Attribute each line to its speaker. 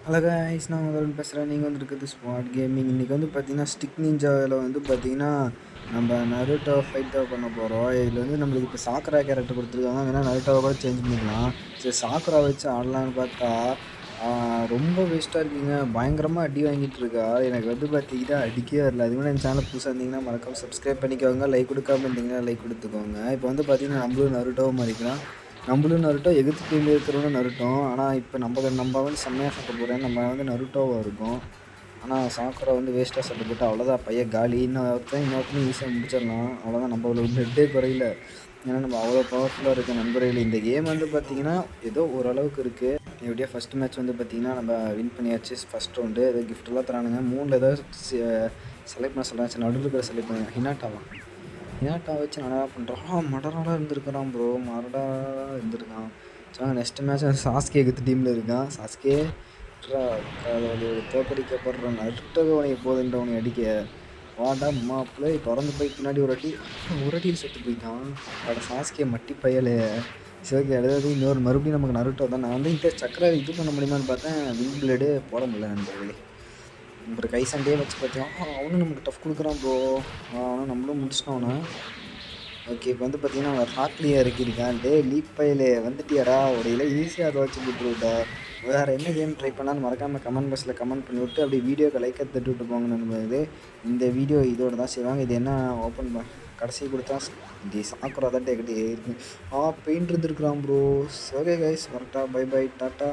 Speaker 1: Hello guys, நான் முதல்ல பேசுகிறேன். நீங்கள் வந்துருக்குது ஸ்மார்ட் கேமிங். இன்றைக்கி வந்து பார்த்தீங்கன்னா ஸ்டிக் நிஞ்சாவில் வந்து பார்த்தீங்கன்னா நம்ம நருட்டோ ஃபைட் தான் பண்ண போகிறோம். இதில் வந்து நம்மளுக்கு இப்போ சாக்குரா கேரக்டர் கொடுத்துருக்காங்க. வேணால் நருட்டோவை கூட சேஞ்ச் பண்ணிக்கலாம். சரி, சாக்குரா வச்சு ஆடலான்னு பார்த்தா ரொம்ப வேஸ்ட்டாக இருக்குங்க. பயங்கரமாக அடி வாங்கிட்டு இருக்கா. எனக்கு வந்து பார்த்தீங்கன்னா அடிக்கவே வரல. அதுக்கு முன்னாடி என் சேனல் புதுசாக இருந்தீங்கன்னா மறக்காம சப்ஸ்கிரைப் பண்ணிக்கோங்க. லைக் கொடுக்காம இருந்தீங்கன்னா லைக் கொடுத்துக்கோங்க. இப்போ வந்து பார்த்தீங்கன்னா நம்மளும் நருட்டோவை மறிக்கலாம். நம்மளும் நருட்டோ எதிர்த்து டீமில் இருக்கிறவனும் நருட்டோ. ஆனால் இப்போ நம்ம வந்து செம்மையாக சட்டை போடுறேன். நம்ம வந்து நருட்டோவாக இருக்கும். ஆனால் சாக்குரா வந்து வேஸ்ட்டாக சட்டை போட்டு அவ்வளோதான், பையன் காலி. இன்னொருத்தனையும் ஈஸியாக முடிச்சிடலாம். அவ்வளோதான், நம்மளோட பிளட்டே குறையில. ஏன்னா நம்ம அவ்வளோ பவர்ஃபுல்லாக இருக்க நண்பர்கள். இந்த கேம் வந்து பார்த்திங்கன்னா ஏதோ ஓரளவுக்கு இருக்குது. எப்படியோ ஃபஸ்ட்டு மேட்ச் வந்து பார்த்திங்கன்னா நம்ம வின் பண்ணியாச்சு. ஃபஸ்ட் ரவுண்டு ஏதோ கிஃப்டெல்லாம் தரானுங்க. 3ல் ஏதோ செலக்ட் பண்ண சொல்கிறாங்க. நடுவில் இருக்கிற செலக்ட் பண்ண ஹினாட்டா வச்சு நல்லா பண்ணுறான். மடராடாக இருந்திருக்கிறான் ப்ரோ, மரடாக இருந்திருக்கான். நெக்ஸ்ட் மேட்ச் சாஸ்கே எதிர்த்து டீமில் இருக்கான். சாஸ்கே தோக்கடிக்கப்படுறான். நருட்டோவை உனக்கு போதுன்றவனை அடிக்க வாடா மாப்பிள்ளை திறந்து போய் பின்னாடி ஒரு அடியில் செத்து போயிட்டான். சாஸ்கே மட்டி பயலே. சரி, அதாவது மறுபடியும் நமக்கு நருட்டோ தான். நான் வந்து இந்த சக்கரை இது பண்ண முடியுமான்னு பார்த்தேன். விங் பிளேடு போட முடியல நண்பர்களே. ஒரு கை சண்டையே வச்சு பார்த்தோம். அவனும் நமக்கு டஃப் கொடுக்குறான் ப்ரோ. அவனும் நம்மளும் முடிச்சிட்டோம் அவனை. ஓகே, இப்போ வந்து பார்த்தீங்கன்னா அவன் ராக்லியே இறக்கியிருக்கான். லீப் பையிலே வந்துட்டியாடா, உடையில ஈஸியாக அதை வச்சு விட்டுருவிட்டா. வேறு என்ன கேம் ட்ரை பண்ணான்னு மறக்காமல் கமெண்ட் பாக்ஸில் கமெண்ட் பண்ணி விட்டு அப்படியே வீடியோக்கு லைக்கை தட்டி விட்டு போங்க நண்பர்களே. இந்த வீடியோ இதோட தான் செய்வாங்க. இது என்ன ஓப்பன் கடைசி கொடுத்தா இது சாக்குறா தான் டேக்கிட்டே இருக்கு. பெயிண்ட் இருந்துருக்குறான் ப்ரோ. ஓகே கைஸ், வரட்டா, பை பை, டாட்டா.